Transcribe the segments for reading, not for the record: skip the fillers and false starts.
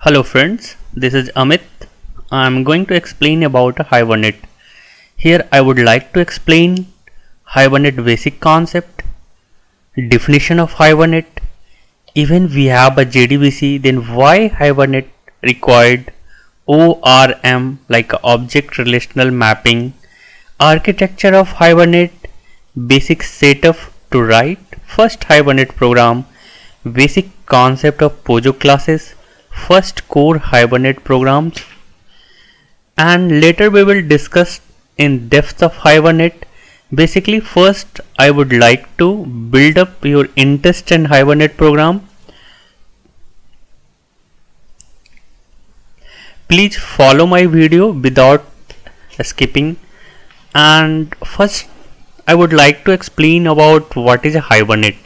Hello friends, this is Amit. I am going to explain about Hibernate. Here I would like to explain Hibernate basic concept, definition of Hibernate. Even we have a JDBC, then why Hibernate required ORM like object relational mapping, architecture of Hibernate, basic setup to write first Hibernate program, basic concept of Pojo classes, first core Hibernate programs, and later we will discuss in depth of Hibernate. Basically, first I would like to build up your interest in Hibernate program. Please follow my video without skipping. And first I would like to explain about what is a Hibernate.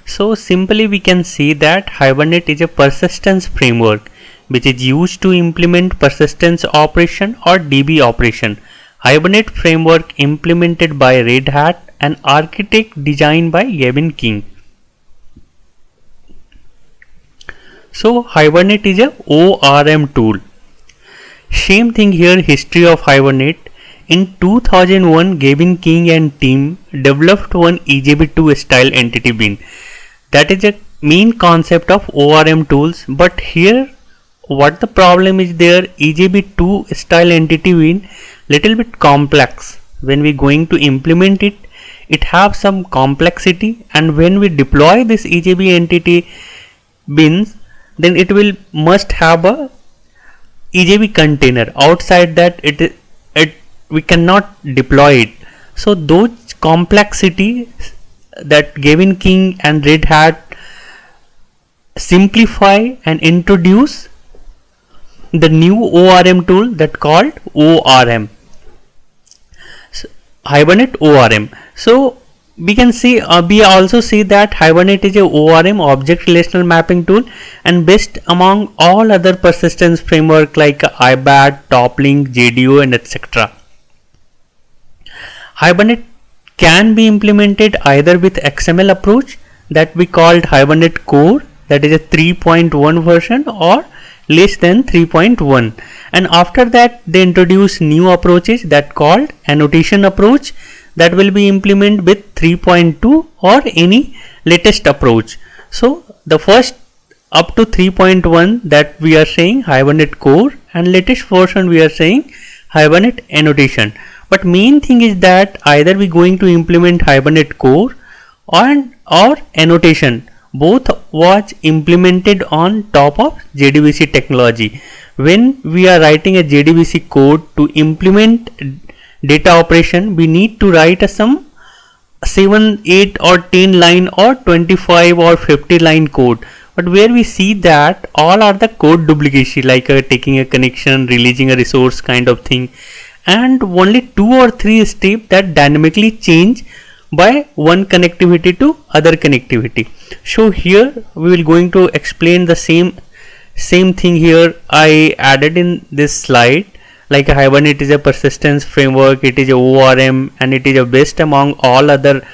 So simply we can see that Hibernate is a persistence framework which is used to implement persistence operation or DB operation. Hibernate framework implemented by Red Hat and architect designed by Gavin King. So Hibernate is a ORM tool. Same thing here, history of Hibernate. In 2001, Gavin King and team developed one EJB2 style entity bin. That is a main concept of ORM tools, but here what the problem is there, EJB2 style entity bin little bit complex. When we going to implement it, it have some complexity, and when we deploy this EJB entity bins, then it will must have a EJB container. Outside that it we cannot deploy it. So those complexity that Gavin King and Red Hat simplify and introduce the new ORM tool that called ORM. So, Hibernate ORM. So we can see we also see that Hibernate is a ORM object relational mapping tool and best among all other persistence framework like IBAT, Toplink, JDO and etc. Hibernate can be implemented either with XML approach that we called Hibernate Core, that is a 3.1 version, or less than 3.1, and after that they introduce new approaches that called annotation approach that will be implemented with 3.2 or any latest approach. So the first up to 3.1 that we are saying Hibernate Core, and latest version we are saying Hibernate annotation. But main thing is that either we going to implement Hibernate Core or annotation. Both was implemented on top of JDBC technology. When we are writing a JDBC code to implement data operation, we need to write some 7, 8 or 10 line or 25 or 50 line code. But where we see that all are the code duplication, like taking a connection, releasing a resource kind of thing, and only 2 or 3 steps that dynamically change by one connectivity to other connectivity. So here we will going to explain the same thing here I added in this slide. Like Hibernate is a persistence framework, it is a ORM, and it is a best among all other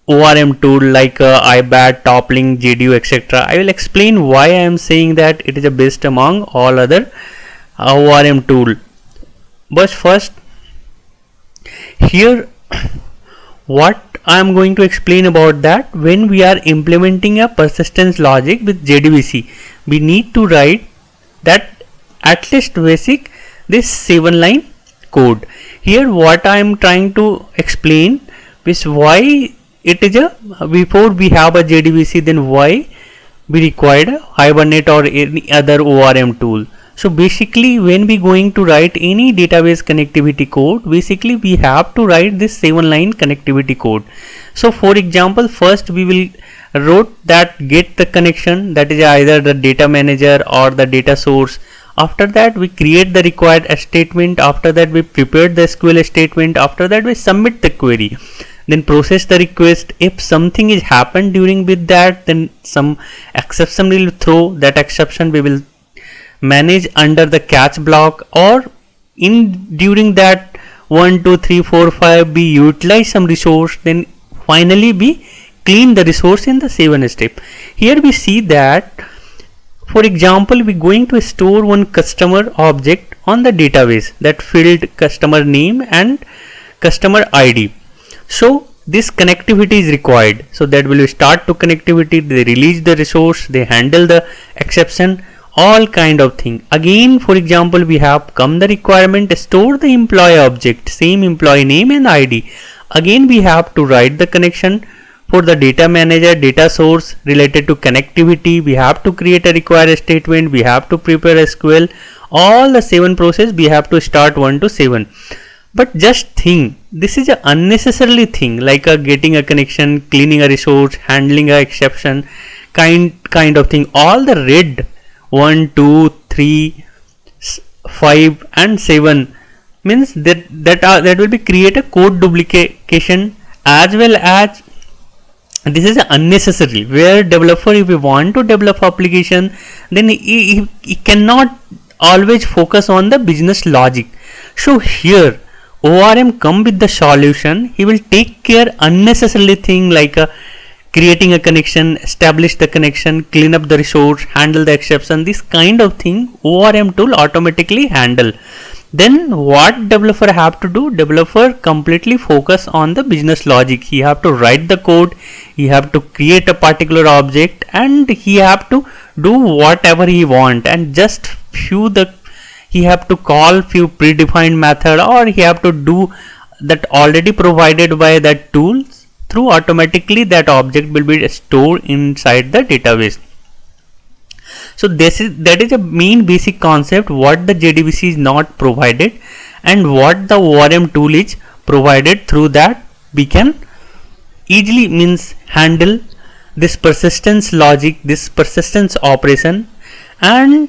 ORM tool like IBAT, Toplink, JDO, etc. I will explain why I am saying that it is a best among all other ORM tool. But first, here what I am going to explain about that, when we are implementing a persistence logic with JDBC, we need to write that at least basic this 7 line code. Here what I am trying to explain is why it is a, before we have a JDBC, then why we required a Hibernate or any other ORM tool. So basically when we going to write any database connectivity code, basically we have to write this 7 line connectivity code. So for example, first we will wrote that get the connection, that is either the data manager or the data source. After that we create the required statement. After that we prepare the SQL statement. After that we submit the query, then process the request. If something is happened during with that, then some exception will throw. That exception we will manage under the catch block, or in during that 1 2 3 4 5 we utilize some resource, then finally we clean the resource in the 7 step. Here we see that For example, we're going to store one customer object on the database that filled customer name and customer ID. So this connectivity is required. So that will start to connectivity, they release the resource, they handle the exception, all kind of thing. Again, for example, we have come the requirement store the employee object, same employee name and ID. Again, we have to write the connection for the data manager, data source related to connectivity. We have to create a require statement, we have to prepare SQL, all the 7 process we have to start 1 to 7. But just think, this is a unnecessarily thing like getting a connection, cleaning a resource, handling a exception, kind of thing. All the red 1, 2, 3, 5 and 7 means that will be create a code duplication, as well as this is unnecessary, where developer, if we want to develop application, then he cannot always focus on the business logic. So here ORM come with the solution. He will take care unnecessarily thing like creating a connection, establish the connection, clean up the resource, handle the exception. This kind of thing ORM tool automatically handle. Then what developer have to do? Developer completely focus on the business logic. He have to write the code, he have to create a particular object, and he have to do whatever he want, and just he have to call few predefined method, or he have to do that already provided by that tools. Through automatically that object will be stored inside the database. So that is a main basic concept what the JDBC is not provided, and what the ORM tool is provided. Through that we can easily handle this persistence logic, this persistence operation, and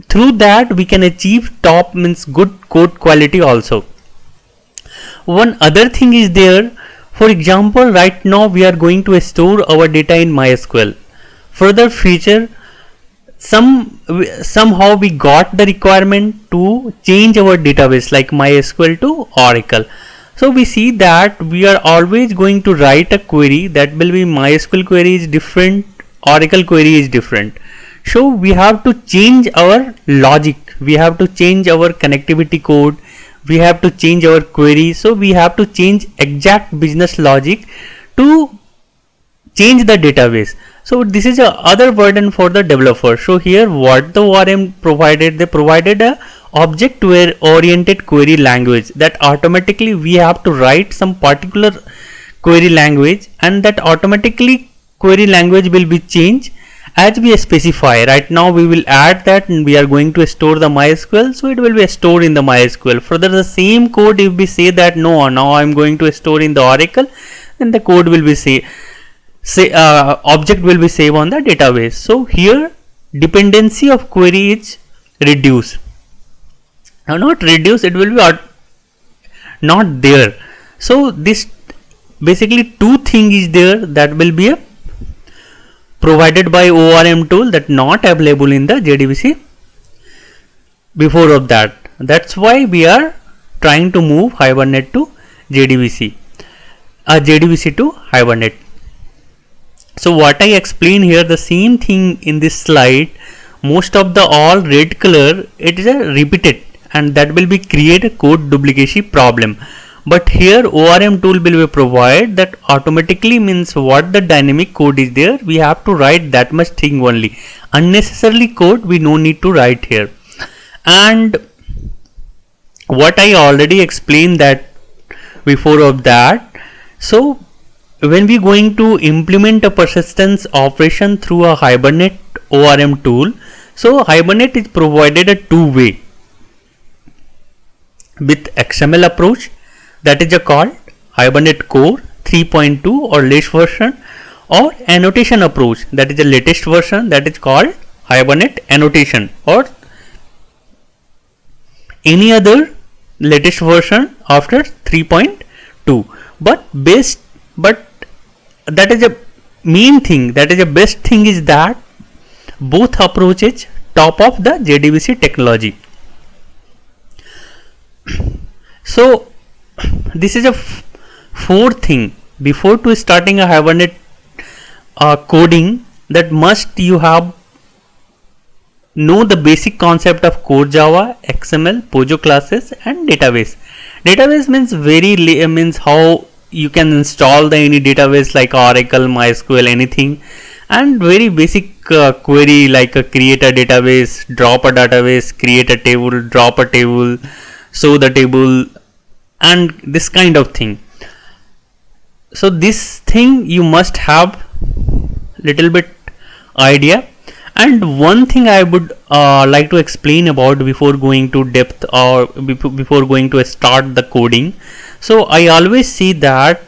through that we can achieve top good code quality also. One other thing is there. For example, right now we are going to store our data in MySQL. Further future, somehow we got the requirement to change our database like MySQL to Oracle. So we see that we are always going to write a query that will be MySQL query is different, Oracle query is different. So we have to change our logic, we have to change our connectivity code, we have to change our query. So we have to change exact business logic to change the database. So this is a other burden for the developer. So here what the ORM provided, they provided a object oriented query language that automatically we have to write some particular query language, and that automatically query language will be changed as we specify. Right now we will add that, and we are going to store the MySQL, so it will be stored in the MySQL. Further, the same code, if we say that no, now I am going to store in the Oracle, then the code will be object will be saved on the database. So here dependency of query is reduced. Now not reduced, it will be not there. So this basically two things is there that will be provided by ORM tool that not available in the JDBC before of that. That's why we are trying to move Hibernate to JDBC, JDBC to Hibernate. So what I explain here, the same thing in this slide, most of the all red color, it is a repeated, and that will be create a code duplication problem. But here ORM tool will be provide that automatically what the dynamic code is there, we have to write that much thing only. Unnecessarily code we no need to write here. And what I already explained that before of that. So when we going to implement a persistence operation through a Hibernate ORM tool, so Hibernate is provided a two-way with XML approach, that is called Hibernate Core 3.2 or latest version, or annotation approach, that is the latest version, that is called Hibernate Annotation, or any other latest version after 3.2. But that is a main thing, that is the best thing is that both approaches top of the JDBC technology. So this is a fourth thing before to starting a Hibernate coding, that must you have know the basic concept of core Java, XML, Pojo classes, and database. Database means means how you can install the any database like Oracle, MySQL, anything, and very basic query like create a database, drop a database, create a table, drop a table, show the table, and this kind of thing. So this thing you must have little bit idea. And one thing I would like to explain about before going to depth or before going to start the coding. So I always see that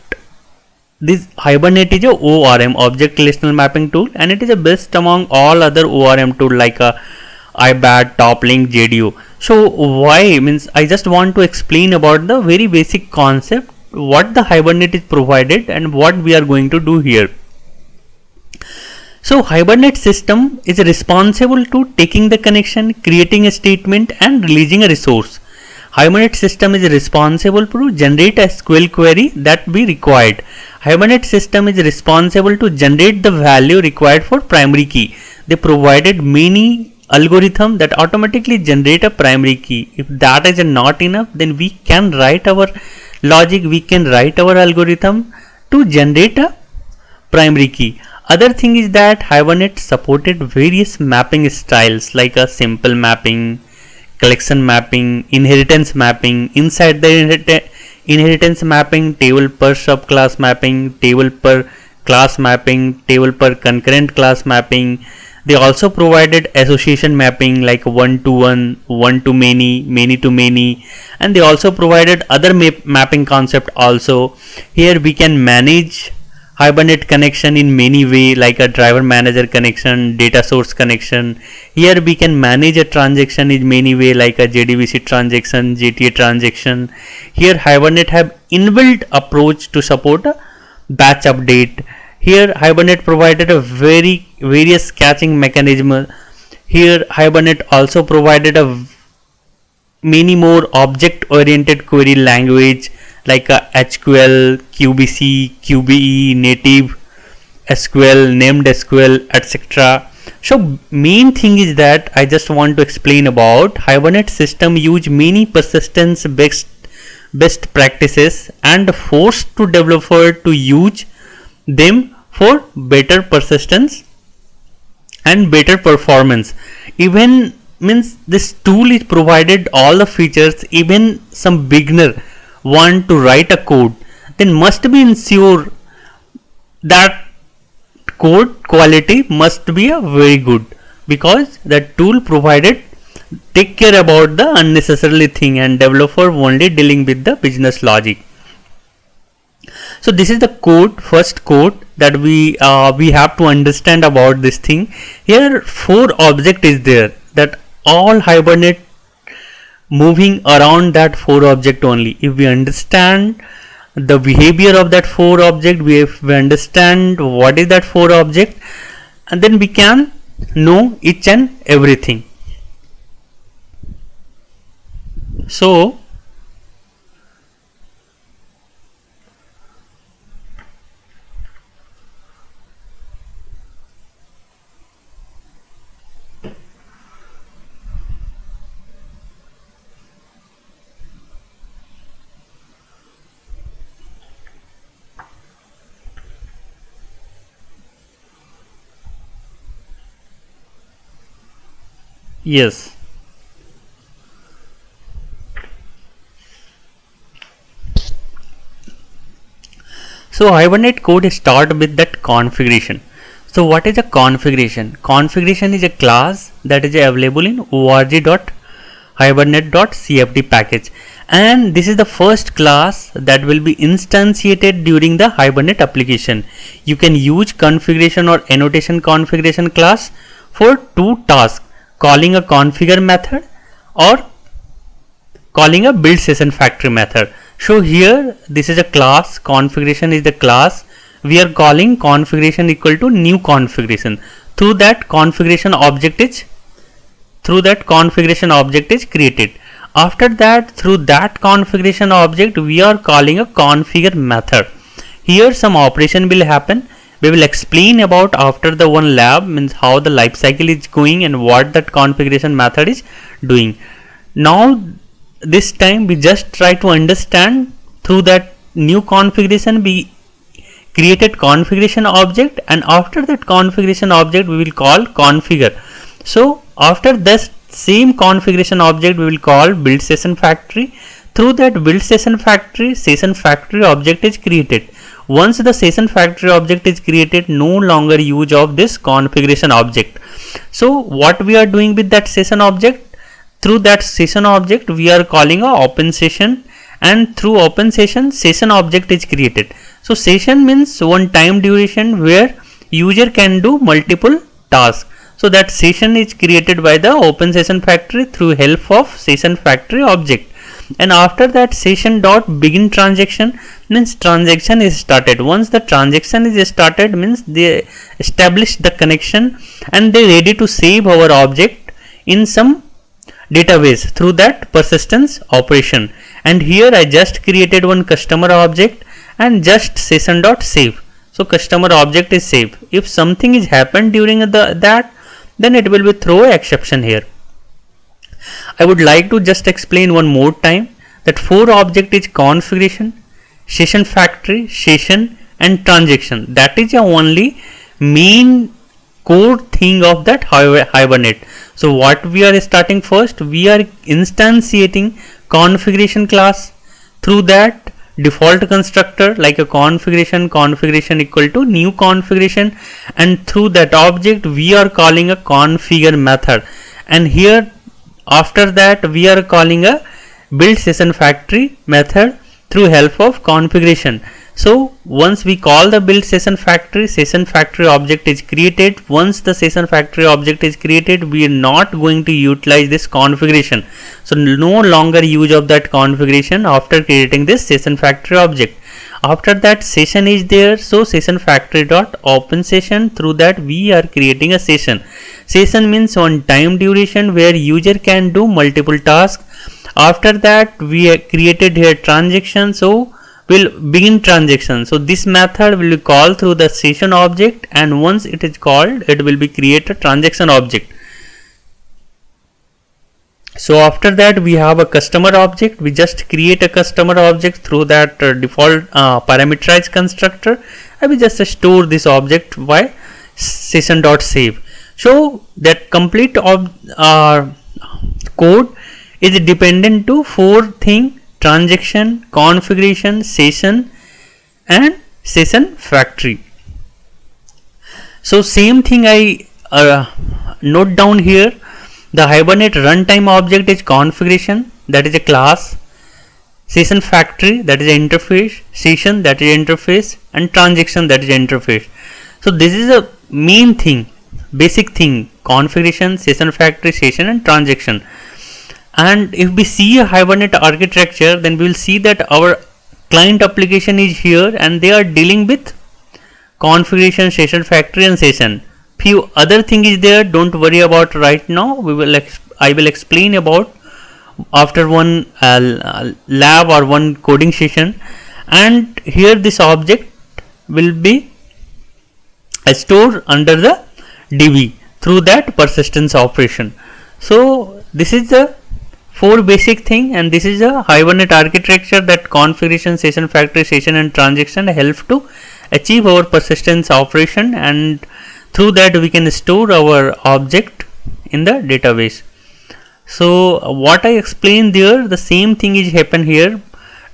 this Hibernate is a ORM, object relational mapping tool, and it is the best among all other ORM tool like IBAT, TopLink, JDO. So why means I just want to explain about the very basic concept, what the Hibernate is provided and what we are going to do here. So Hibernate system is responsible to taking the connection, creating a statement, and releasing a resource. Hibernate system is responsible to generate a SQL query that be required. Hibernate system is responsible to generate the value required for primary key. They provided many algorithm that automatically generate a primary key. If that is not enough, then we can write our logic, we can write our algorithm to generate a primary key. Other thing is that Hibernate supported various mapping styles like a simple mapping, collection mapping, inheritance mapping. Inside the inheritance mapping, table per subclass mapping, table per class mapping, table per concurrent class mapping. They also provided association mapping like one to one, one to many, many to many, and they also provided other mapping concept also. Here we can manage Hibernate connection in many way like a driver manager connection, data source connection. Here we can manage a transaction in many way like a JDBC transaction, JTA transaction. Here Hibernate have inbuilt approach to support a batch update. Here Hibernate provided a various caching mechanism. Here Hibernate also provided a many more object oriented query language like HQL, QBC, QBE, native SQL, named SQL, etc. So main thing is that I just want to explain about Hibernate system use many persistence best practices and force to developer to use them for better persistence and better performance. Even means this tool is provided all the features. Even some beginner want to write a code, then must be ensure that code quality must be a very good, because the tool provided take care about the unnecessarily thing and developer only dealing with the business logic. So this is the code, first code that we have to understand about this thing. Here 4 object is there, that all Hibernate moving around that 4 object only. If we understand the behavior of that 4 object, we understand what is that 4 object, and then we can know each and everything. So yes. So Hibernate code start with that configuration. So what is a configuration? Configuration is a class that is available in org.hibernate.cfd package, and this is the first class that will be instantiated during the Hibernate application. You can use configuration or annotation configuration class for 2 tasks: calling a configure method or calling a build session factory method. So here this is a class, configuration is the class. We are calling configuration equal to new configuration. Through that configuration object is created. After that, through that configuration object, we are calling a configure method. Here some operation will happen. we will explain about after the one lab, means how the life cycle is going and what that configuration method is doing. Now this time we just try to understand through that new configuration we created configuration object, and after that configuration object we will call configure. So after this same configuration object we will call build session factory. Through that build session factory object is created. Once the session factory object is created, no longer use of this configuration object. So what we are doing with that session object, through that session object we are calling a open session, and through open session object is created. So session means one time duration where user can do multiple tasks. So that session is created by the open session factory through help of session factory object. And after that session dot begin transaction means transaction is started. Once the transaction is started means they establish the connection and they ready to save our object in some database through that persistence operation. And here I just created one customer object and just session dot save. So customer object is saved. If something is happened during that, then it will be throw exception here. I would like to just explain one more time that 4 object is configuration, session factory, session and transaction. That is the only main core thing of that Hibernate. So what we are starting first, we are instantiating configuration class. Through that default constructor like a configuration equal to new configuration, and through that object we are calling a configure method, and here after that we are calling a build session factory method through help of configuration. So once we call the build session factory object is created. Once the session factory object is created, we are not going to utilize this configuration. So no longer use of that configuration after creating this session factory object. After that session is there, so session factory dot open session, through that we are creating a session. Session means one time duration where user can do multiple tasks. After that we created here transaction, so we'll begin transaction. So this method will be called through the session object, and once it is called it will be create a transaction object. So after that we have a customer object. We just create a customer object through that default parameterized constructor. I will just store this object by session dot save. So that complete code is dependent to 4 things: transaction, configuration, session and session factory. So same thing I note down here. The Hibernate runtime object is configuration, that is a class, session factory, that is an interface, session, that is interface, and transaction, that is interface. So this is a main thing, basic thing: configuration, session factory, session and transaction. And if we see a Hibernate architecture, then we will see that our client application is here and they are dealing with configuration, session factory and session. Few other thing is there, don't worry about right now. I will explain about after one lab or one coding session. And here this object will be stored under the DB through that persistence operation. So this is the 4 basic thing, and this is a Hibernate architecture that configuration, session factory, session and transaction help to achieve our persistence operation, and through that we can store our object in the database. So what I explained there, the same thing is happen here.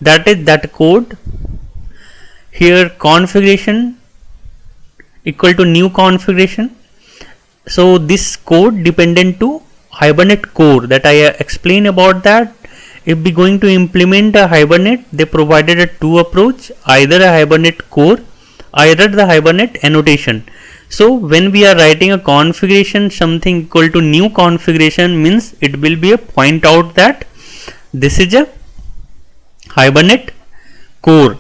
That is that code here, configuration equal to new configuration. So this code dependent to Hibernate core that I explained about that. If we going to implement a Hibernate, they provided a 2 approach, either a Hibernate core, either the Hibernate annotation. So when we are writing a configuration something equal to new configuration, means it will be a point out that this is a Hibernate core.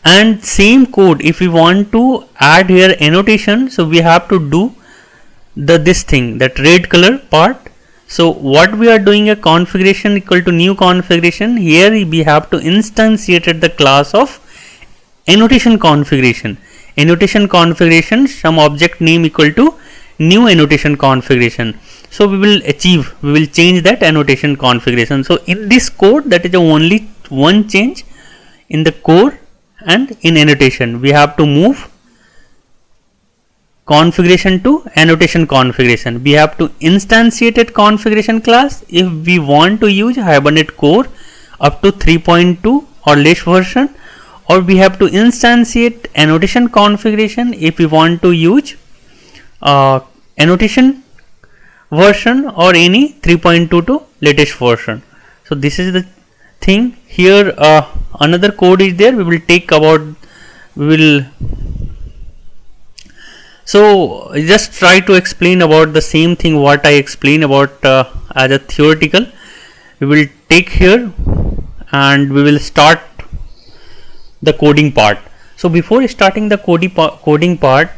And same code, if we want to add here annotation, so we have to do this thing, that red color part. So what we are doing, a configuration equal to new configuration, here we have to instantiate the class of annotation configuration. annotation configuration some object name equal to new annotation configuration. So we will change that annotation configuration. So in this code, that is the only one change in the core and in annotation. We have to move configuration to annotation configuration. We have to instantiate it configuration class if we want to use Hibernate Core up to 3.2 or less version, or we have to instantiate annotation configuration if we want to use annotation version or any 3.2 to latest version. So this is the thing here. Another code is there, we will take about, so just try to explain about the same thing what I explained about as a theoretical. We will take here and we will start the coding part. So before starting the coding part,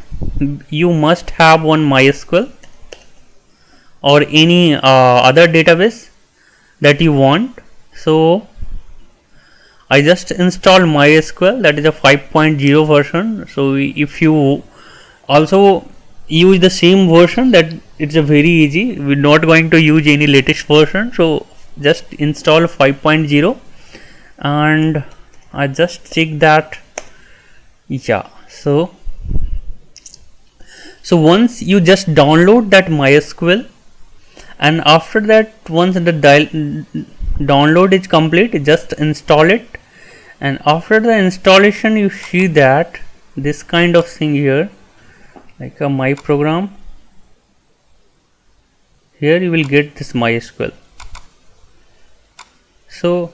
you must have one MySQL or any other database that you want. So I just install MySQL, that is a 5.0 version. So if you also use the same version, that it's a very easy, we're not going to use any latest version. So just install 5.0 and I just check that. Yeah, so once you just download that MySQL, and after that, once the download is complete, just install it, and after the installation you see that this kind of thing here, like a my program. Here you will get this MySQL. So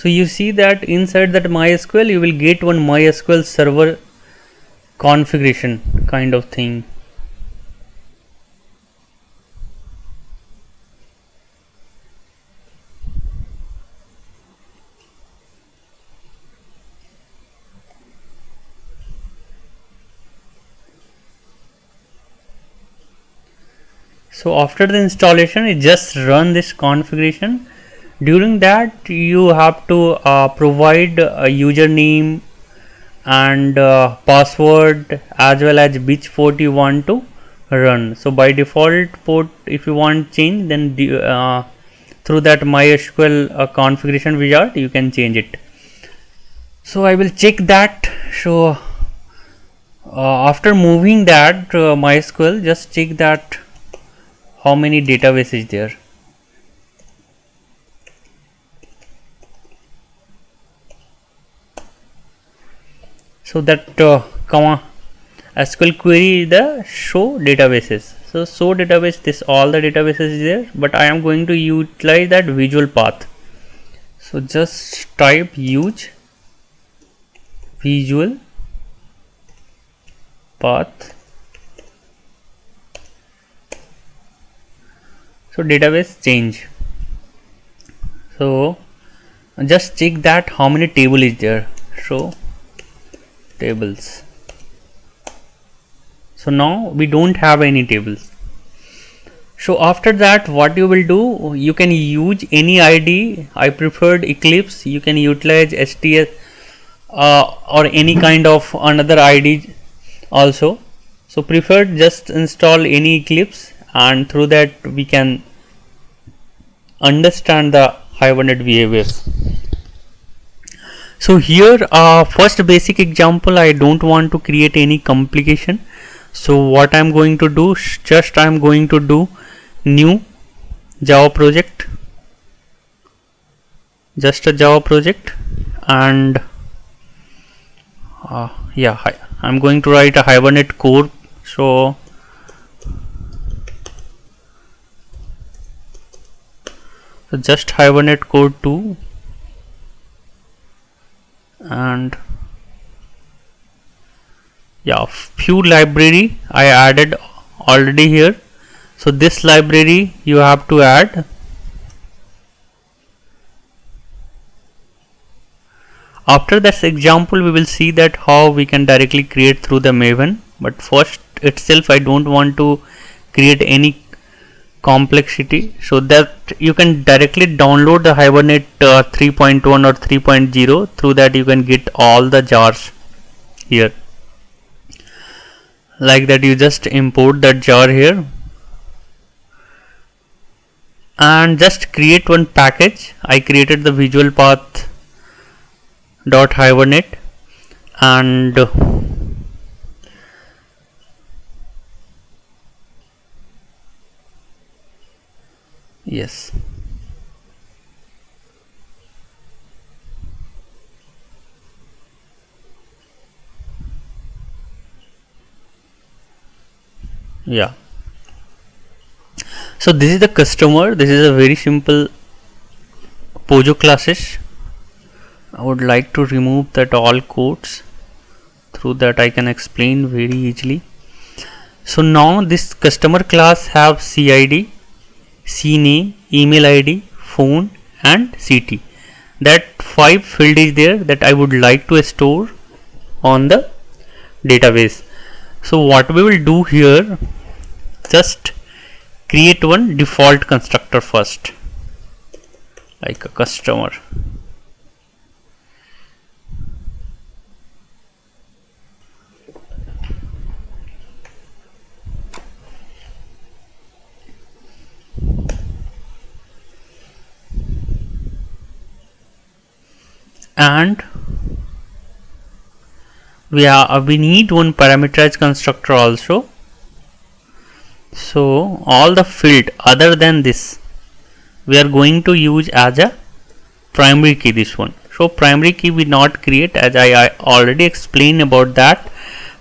you see that inside that MySQL you will get one MySQL server configuration kind of thing. So after the installation, it just run this configuration. During that, you have to provide a username and password as well as which port you want to run. So by default port, if you want change, then through that MySQL configuration wizard you can change it. So I will check that. So after moving that MySQL, just check that how many database is there. So that SQL query the show databases. So show database, this all the databases is there, but I am going to utilize that visual path. So just type use visual path. So database change. So just check that how many table is there. So tables. So now we don't have any tables. So after that, what you will do, you can use any ID. I preferred Eclipse. You can utilize STS or any kind of another ID also. So preferred just install any Eclipse, and through that we can understand the Hibernate behaviors. So here first basic example, I don't want to create any complication. So what I am going to do, just I am going to do new Java project, just a Java project, and yeah, I'm going to write a Hibernate core. So just Hibernate core 2, and yeah, few library I added already here. So this library you have to add. After this example, we will see that how we can directly create through the Maven. But first itself, I don't want to create any complexity, so that you can directly download the Hibernate 3.1 or 3.0. Through that you can get all the jars here. Like that, you just import that jar here and just create one package. I created the visual path dot hibernate, and yes, yeah. So this is the customer. This is a very simple Pojo classes. I would like to remove that all codes. Through that I can explain very easily. So now this customer class have CID, CNAME, email ID, phone and CT. That 5 field is there that I would like to store on the database. So what we will do here, just create one default constructor first, like a customer. And we need one parameterized constructor also. So all the field other than this we are going to use as a primary key, this one. So primary key we not create, as I already explained about that.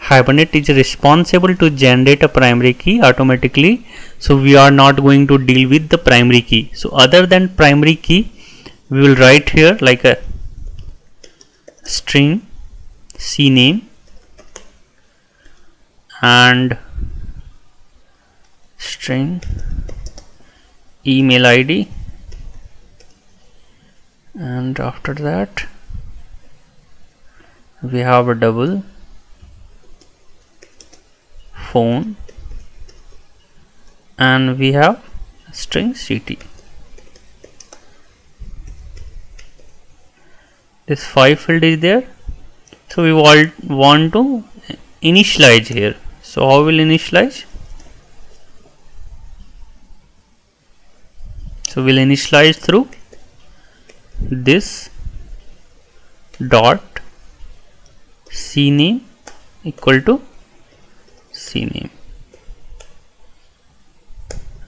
Hibernate is responsible to generate a primary key automatically, so we are not going to deal with the primary key. So other than primary key, we will write here like a string CNAME and string email ID, and after that we have a double phone and we have string CT. This 5 field is there, so we want to initialize here. So how will initialize? So we'll initialize through this dot CNAME equal to CNAME.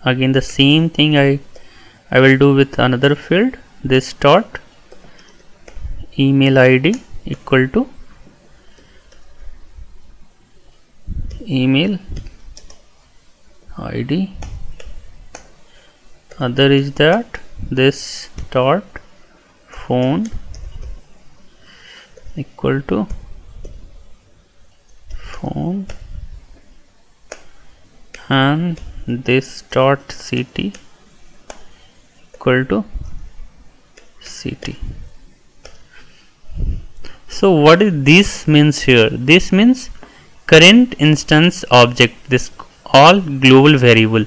Again the same thing I will do with another field, this dot email ID equal to email ID. Other is that this dot phone equal to phone, and this dot CT equal to CT. So what is this means here? This means current instance object, this all global variable.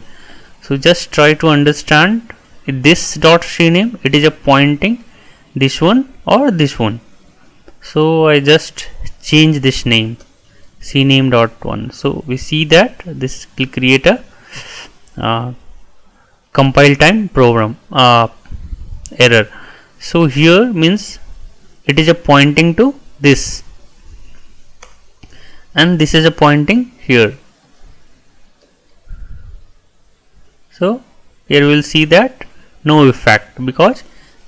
So just try to understand this dot CNAME, it is a pointing this one or this one. So I just change this name CNAME dot one. So we see that this will create a compile time program error. So here means it is a pointing to this and this is a pointing here. So here we will see that no effect, because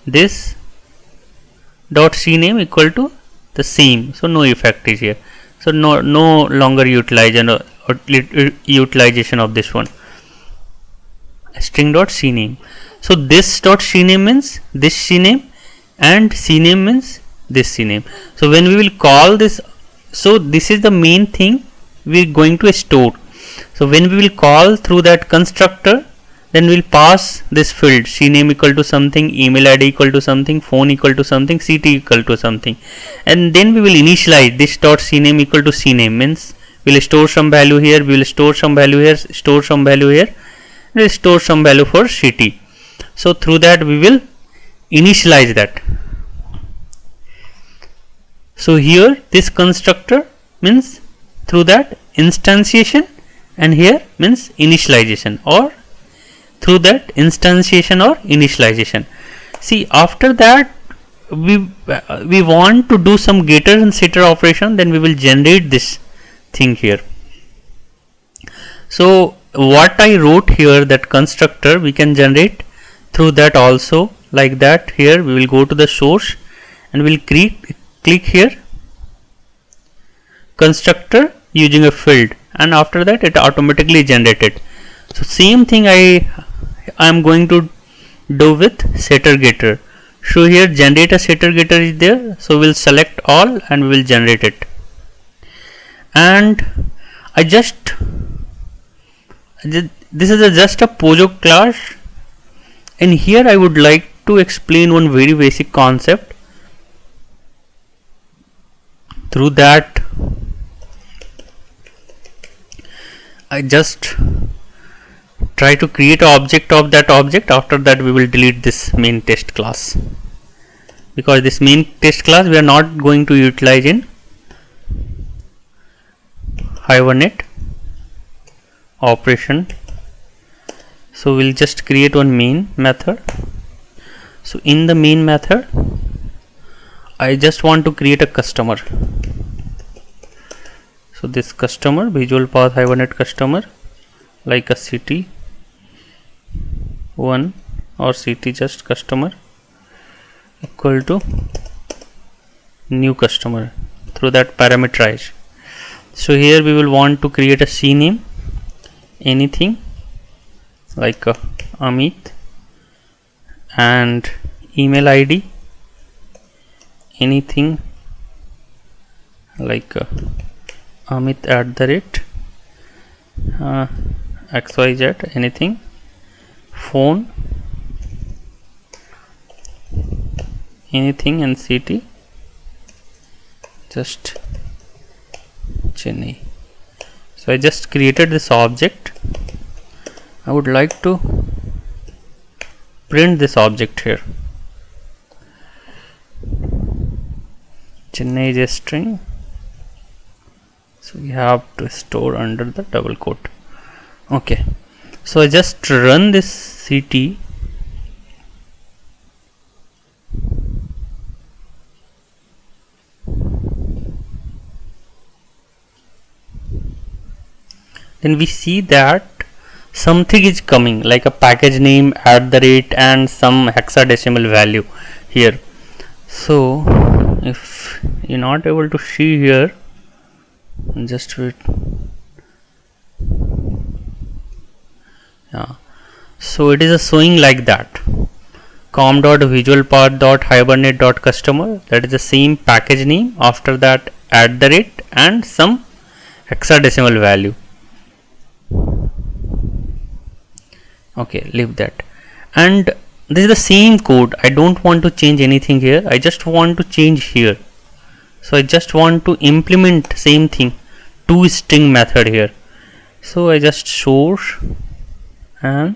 this dot CNAME equal to the same, so no effect is here. So no longer utilization of this one string dot CNAME. So this dot CNAME means this CNAME and CNAME means this CNAME. So when we will call this, so this is the main thing we are going to store. So when we will call through that constructor, then we'll pass this field cname equal to something, email id equal to something, phone equal to something, ct equal to something, and then we will initialize this dot cname equal to cname, means we'll store some value here, we will store some value here, store some value here, we'll store some value for ct. So through that we will initialize that. So here this constructor means through that instantiation, and here means initialization, or through that instantiation or initialization. See, after that we want to do some getter and setter operation, then we will generate this thing here. So what I wrote here, that constructor, we can generate through that also, like that. Here we will go to the source and we'll click here constructor using a field, and after that it automatically generated. So same thing I am going to do with setter getter. So here generate a setter getter is there, so we'll select all and we will generate it. And this is just a Pojo class, and here I would like to explain one very basic concept. Through that I just try to create an object of that object. After that we will delete this main test class, because this main test class we are not going to utilize in Hibernate operation. So we'll just create one main method. So in the main method I just want to create a customer. So this customer, visual path Hibernate customer, like a city 1 or city just customer equal to new customer, through that parameterize. So here we will want to create a cname, anything like Amit, and email id anything like Amit @ xyz anything, phone anything, and city just Chennai. So I just created this object. I would like to print this object here. Chennai is a string, so we have to store under the double quote. Okay, so I just run this city. Then we see that something is coming, like a package name @ and some hexadecimal value here. So if you're not able to see here, just wait. Yeah, so it is showing like that, com.visualpath.hibernate.customer, that is the same package name, after that @ and some hexadecimal value. Okay, leave that. And this is the same code. I don't want to change anything here, I just want to change here. So I just want to implement same thing, toString method here. So I just source and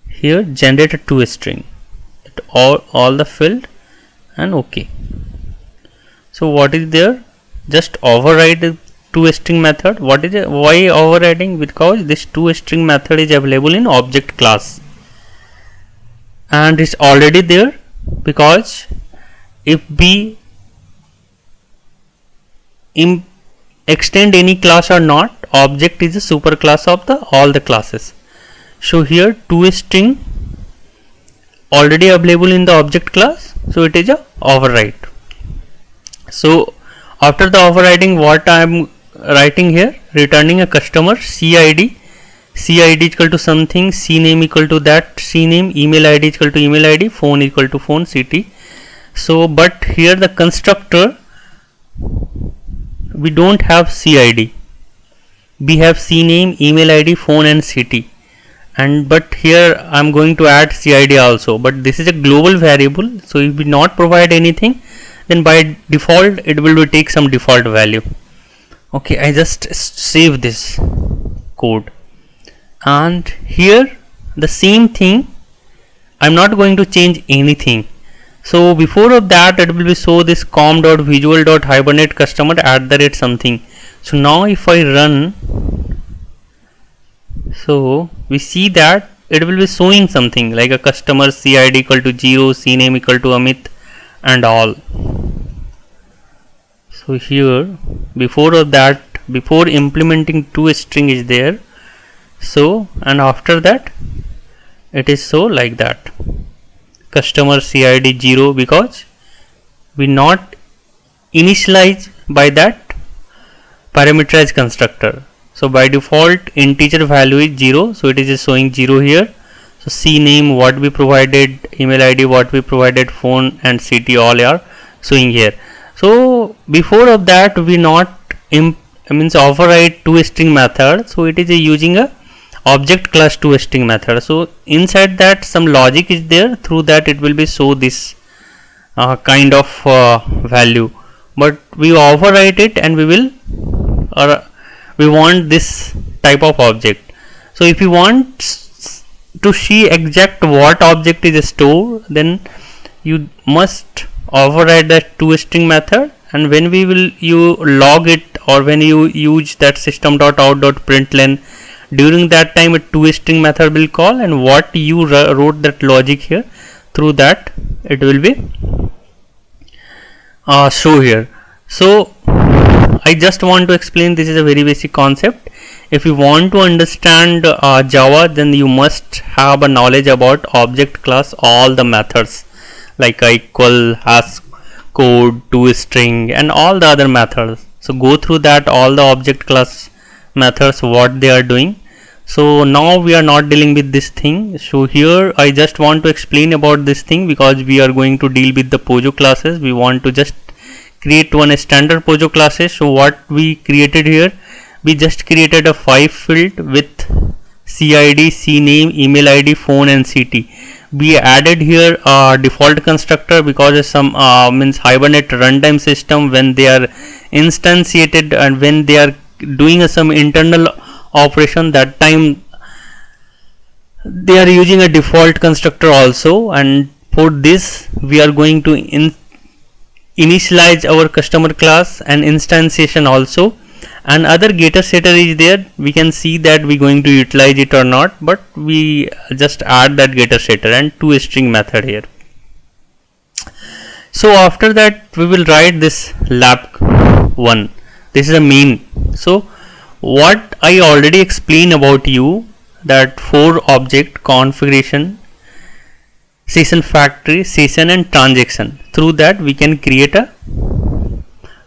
here generate a toString, all the field, and okay. So what is there? Just override the toString method. What is it? Why overriding? Because this toString method is available in object class and it's already there, because if we extend any class or not, object is a super class of all the classes. So here toString already available in the object class, so it is a override. So after the overriding, what I am writing here, returning a customer CID equal to something, cname equal to that cname, email id equal to email id, phone equal to phone, city. So but here the constructor we don't have CID, we have CNAME, email ID, phone and city, and but here I'm going to add CID also, but this is a global variable, so if we not provide anything, then by default it will take some default value. Okay, I just save this code, and here the same thing, I'm not going to change anything. So before of that, it will be show this com.visual.hibernate customer @ something. So now if I run, so we see that it will be showing something like a customer CID equal to 0, CNAME equal to Amit and all. So here before of that, before implementing toString is there, so and after that it is so like that, customer CID 0, because we not initialize by that parameterized constructor. So by default integer value is 0, so it is just showing 0 here. So CNAME what we provided, email ID what we provided, phone and city all are showing here. So before of that we not override toString method, so it is using a object class toString method. So inside that some logic is there, through that it will be show this kind of value, but we overwrite it and we will, or we want this type of object. So if you want to see exact what object is stored, then you must override that toString method, and when we will you log it, or when you use that system.out.println, during that time a toString method will call, and what you wrote that logic here, through that it will be show here. So I just want to explain, this is a very basic concept. If you want to understand Java, then you must have a knowledge about object class, all the methods like equal, hash code, toString and all the other methods. So go through that, all the object class methods, what they are doing. So now we are not dealing with this thing. So here I just want to explain about this thing, because we are going to deal with the POJO classes. We want to just create one standard POJO classes. So what we created here, we just created a 5 field with CID, CNAME, email ID, phone and CT. We added here a default constructor, because some Hibernate runtime system, when they are instantiated and when they are doing some internal operation, that time they are using a default constructor also, and for this we are going to initialize our customer class and instantiation also, and other getter setter is there. We can see that we going to utilize it or not, but we just add that getter setter and toString method here. So after that we will write this lab1. This is a main. So what I already explained about you, that 4 object configuration, session factory, session and transaction. Through that we can create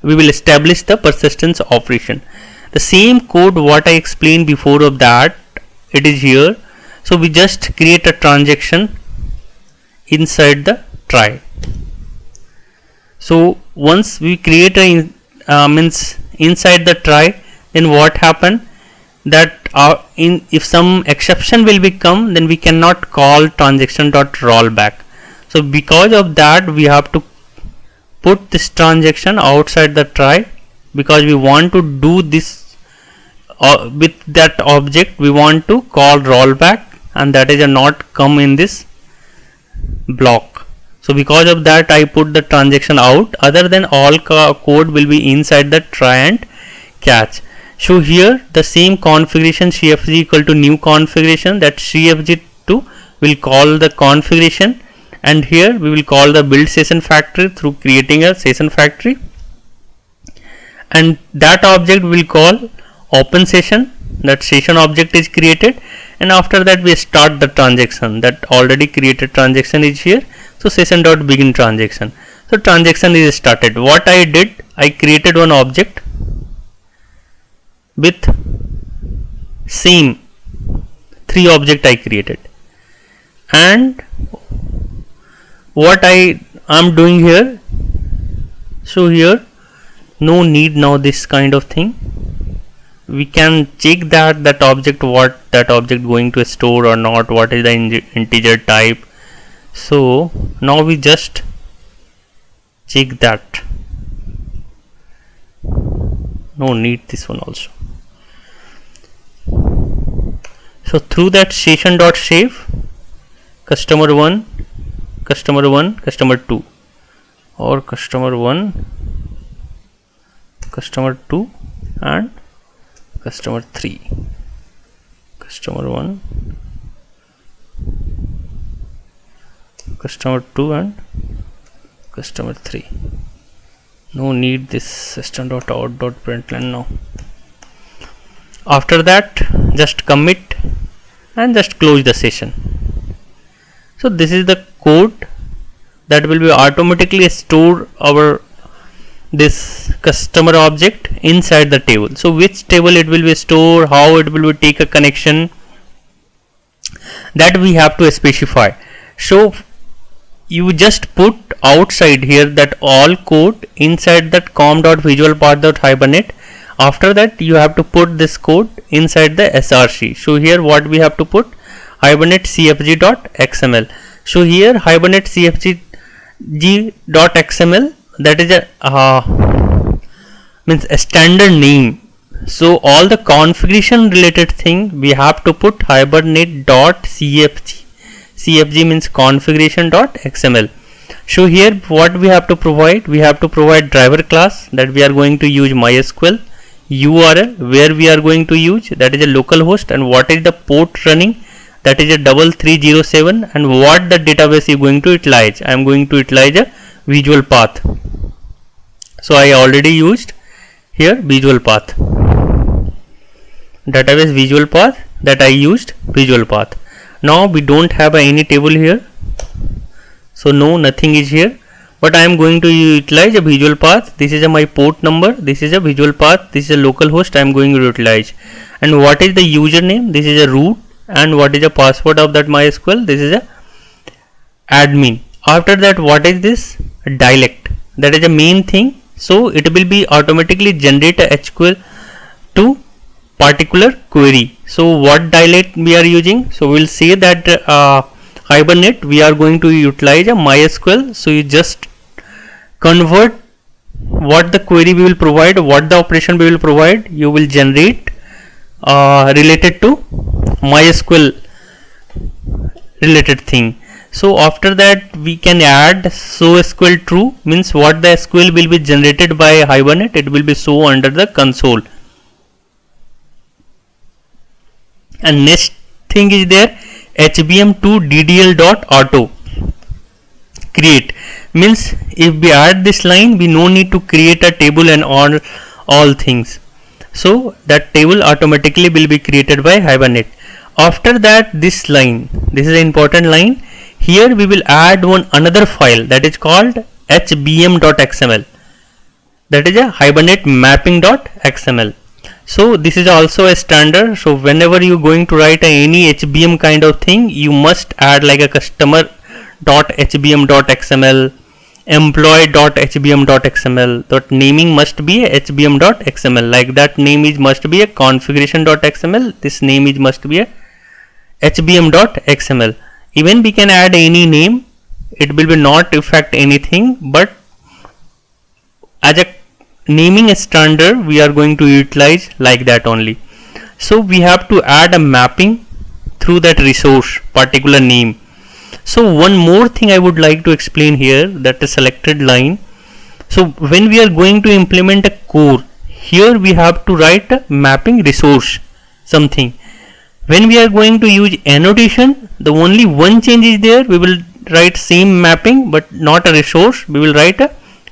we will establish the persistence operation. The same code what I explained before of that, it is here. So we just create a transaction inside the try. So once we create a inside the try, then what happen, that if some exception will become, then we cannot call transaction.rollback. So because of that we have to put this transaction outside the try, because we want to do this with that object, we want to call rollback, and that is not come in this block. So because of that I put the transaction out, other than all code will be inside the try and catch. So here the same configuration, CFG equal to new configuration, that CFG2 will call the configuration, and here we will call the build session factory through creating a session factory, and that object will call open session, that session object is created, and after that we start the transaction, that already created transaction is here. So session.begin transaction. So transaction is started. What I did, I created one object with same 3 object I created, and what I am doing here, so here no need now this kind of thing. we can check that object, what that object going to store or not, what is the integer type. So now we just check that. No need this one also. So through that session.save, customer 1, customer 1, customer 2, or customer 1, customer 2 and customer 3, customer 1, customer 2 and customer 3. No need this system.out.println now. After that, just commit and just close the session. So this is the code that will be automatically store our this customer object inside the table. So which table it will be store, how it will be take a connection, that we have to specify. So you just put outside here that all code inside that com.visualpath.hibernate. After that you have to put this code inside the src. So here what we have to put, hibernate cfg.xml. So here hibernate cfg.xml, that is a means a standard name. So all the configuration related thing we have to put hibernate.cfg. cfg means configuration.xml. So here what we have to provide, we have to provide driver class, that we are going to use MySQL, URL where we are going to use, that is a localhost, and what is the port running, that is a 3307, and what the database is going to utilize. I am going to utilize a visual path. So I already used here visual path, database visual path, that I used visual path. Now we don't have any table here, so no, nothing is here, but I am going to utilize a visual path. This is my port number, this is a visual path, this is a localhost I am going to utilize. And what is the username, this is a root, and what is the password of that MySQL, this is a admin. After that, what is this, dialect, that is the main thing. So it will be automatically generate a SQL to particular query. So what dialect we are using, so we'll say that Hibernate we are going to utilize a MySQL. So you just convert what the query we will provide, what the operation we will provide, you will generate related to MySQL related thing. So after that we can add show SQL true, means what the SQL will be generated by Hibernate, it will be show under the console. And next thing is there, hbm2ddl.auto create, means if we add this line, we no need to create a table and all things. So that table automatically will be created by Hibernate. After that, this line, this is an important line. Here we will add another file that is called hbm.xml, that is a Hibernate mapping.xml. So this is also a standard. So whenever you going to write any HBM kind of thing, you must add like a customer.hbm.xml, employee.hbm.xml. That naming must be a hbm.xml. Like that name is must be a configuration.xml. This name is must be a hbm.xml. Even we can add any name, it will be not affect anything, but as a naming standard we are going to utilize like that only. So we have to add a mapping through that resource particular name. So one more thing I would like to explain here, that the selected line. So when we are going to implement a core, here we have to write a mapping resource something. When we are going to use annotation, the only one change is there, we will write same mapping but not a resource, we will write a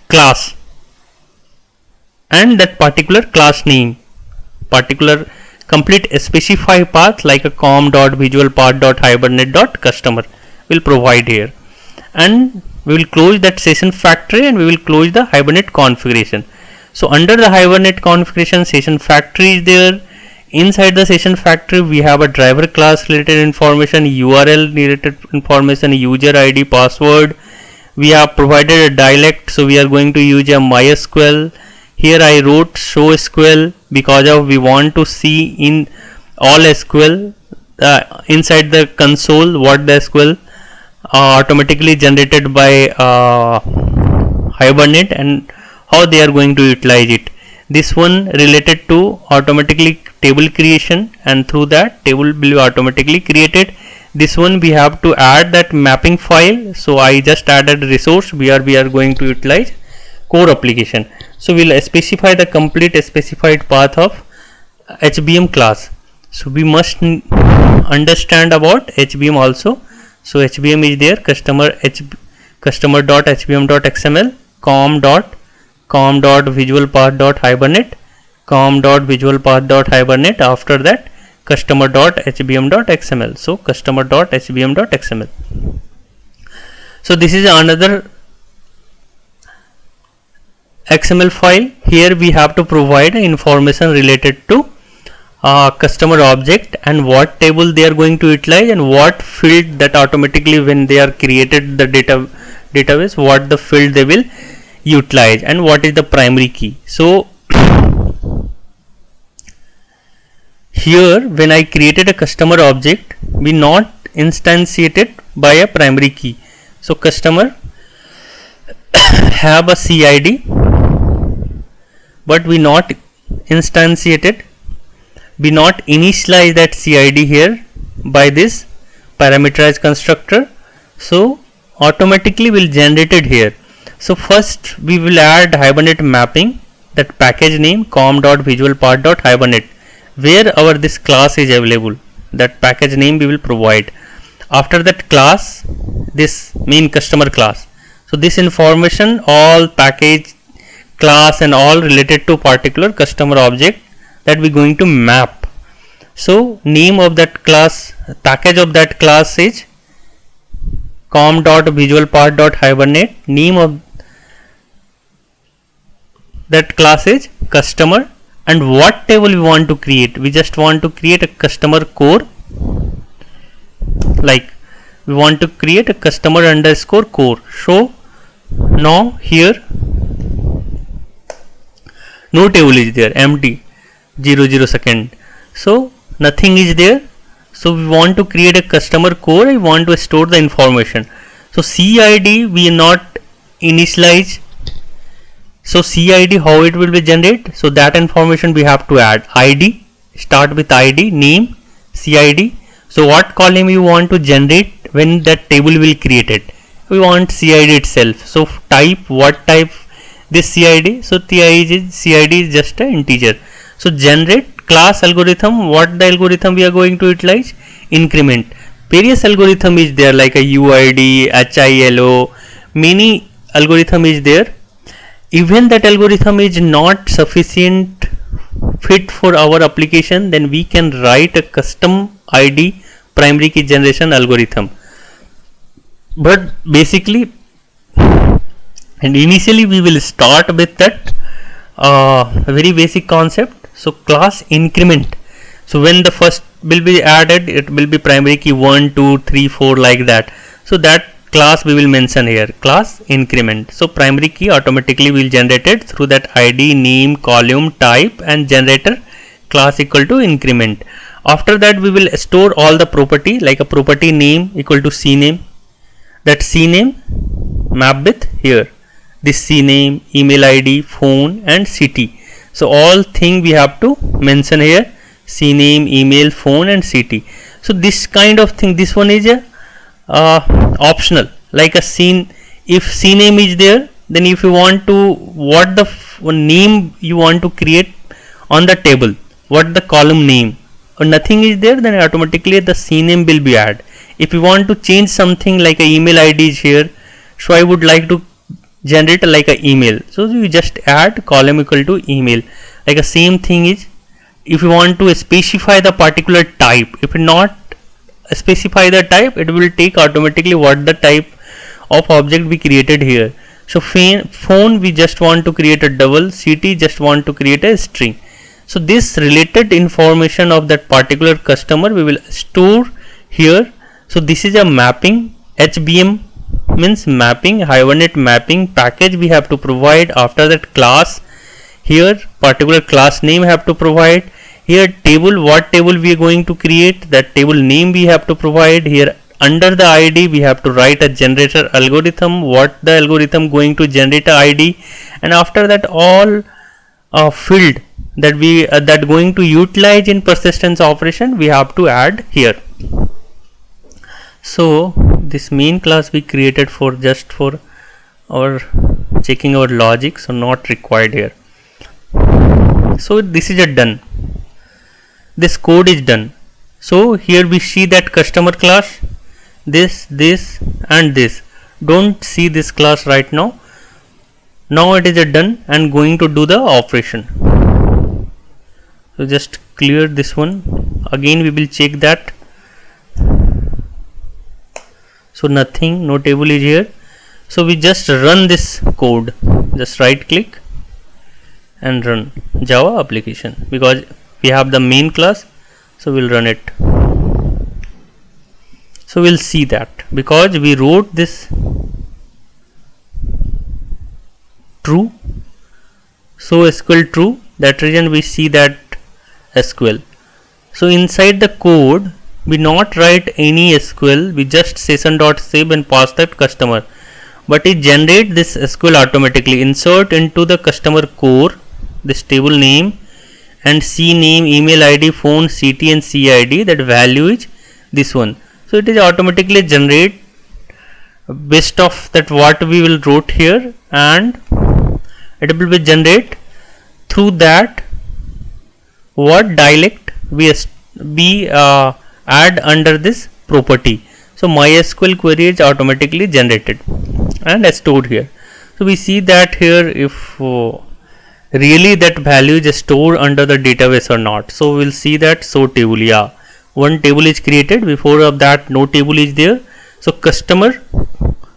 class and that particular class name, particular complete specify path like a com.visualpath.hibernate.customer will provide here, and we will close that session factory and we will close the Hibernate configuration. So under the Hibernate configuration, session factory is there. Inside the session factory we have a driver class related information, URL related information, user ID, password. We have provided a dialect, so we are going to use a MySQL. Here I wrote show SQL because of we want to see in all SQL inside the console what the SQL automatically generated by Hibernate and how they are going to utilize it. This one related to automatically table creation, and through that table will be automatically created. This one we have to add that mapping file, so I just added resource where we are going to utilize core application. So we'll specify the complete specified path of HBM class. So we must understand about HBM also. So HBM is there, customer.hbm.xml, com.visualpath.hibernate, com.visualpath.hibernate, after that customer.hbm.xml. so customer.hbm.xml. so this is another XML file. Here we have to provide information related to customer object and what table they are going to utilize and what field that automatically when they are created the database, what the field they will utilize and what is the primary key. So here when I created a customer object, we not instantiated by a primary key. So customer have a CID, but we not instantiated, we not initialize that CID here by this parameterized constructor. So automatically will generated here. So first we will add Hibernate mapping, that package name com.visualpath.hibernate, where our this class is available, that package name we will provide. After that class, this main customer class. So this information, all package, class and all related to particular customer object that we going to map. So name of that class, package of that class is com.visualpath.hibernate, name of that class is customer, and what table we want to create. We just want to create a customer core, like we want to create a customer underscore core. So now here no table is there, empty, 0 second, so nothing is there. So we want to create a customer core, I want to store the information. So CID we not initialize, so CID how it will be generated, so that information we have to add. ID, start with ID, name, CID. So what column you want to generate when that table will created, we want CID itself. So type, what type this CID, so CID is just an integer. So generate class algorithm, what the algorithm we are going to utilize, increment. Various algorithm is there like a UID, HILO, many algorithm is there. Even that algorithm is not sufficient fit for our application, then we can write a custom ID primary key generation algorithm. But basically and initially we will start with that very basic concept. So class increment, so when the first will be added, it will be primary key 1 2 3 4 like that. So that class we will mention here, class increment. So primary key automatically will generated through that ID, name, column, type and generator class equal to increment. After that we will store all the property, like a property name equal to CNAME, that CNAME map with here, this CNAME, email ID, phone and city. So all thing we have to mention here, CNAME, email, phone and city. So this kind of thing, this one is a optional, like a scene. If CNAME is there, then if you want to what the name you want to create on the table, what the column name, or nothing is there, then automatically the CNAME will be added. If you want to change something like a email ID is here, so I would like to generate like a email, so you just add column equal to email. Like a same thing is, if you want to specify the particular type, if you not specify the type, it will take automatically what the type of object we created here. So phone we just want to create a double, city just want to create a string. So this related information of that particular customer we will store here. So this is a mapping, HBM means mapping, Hibernate mapping package we have to provide. After that class, Here particular class name have to provide. Here table, what table we are going to create, that table name we have to provide. Here under the id we have to write a generator algorithm, what the algorithm going to generate a id, and after that all field that we that going to utilize in persistence operation we have to add here. So this main class we created for just for our checking our logic, so not required here. So this is a done, this code is done. So here we see that customer class, this and this, don't see this class right now. Now it is a done and going to do the operation. So just clear this one, again we will check that. So nothing, no table is here. So we just run this code, just right click and run Java application, because we have the main class, so we'll run it. So we'll see that because we wrote this true, so SQL true, that reason we see that SQL. So inside the code we not write any SQL, we just session.save and pass that customer, but it generate this SQL automatically. Insert into the customer core this table name and C name, email ID, phone, CT and CID, that value is this one. So it is automatically generate based of that what we will wrote here, and it will be generate through that what dialect we add under this property. So MySQL query is automatically generated and stored here. So we see that here if really that value is stored under the database or not. So we'll see that show table, yeah, one table is created, before of that no table is there. So customer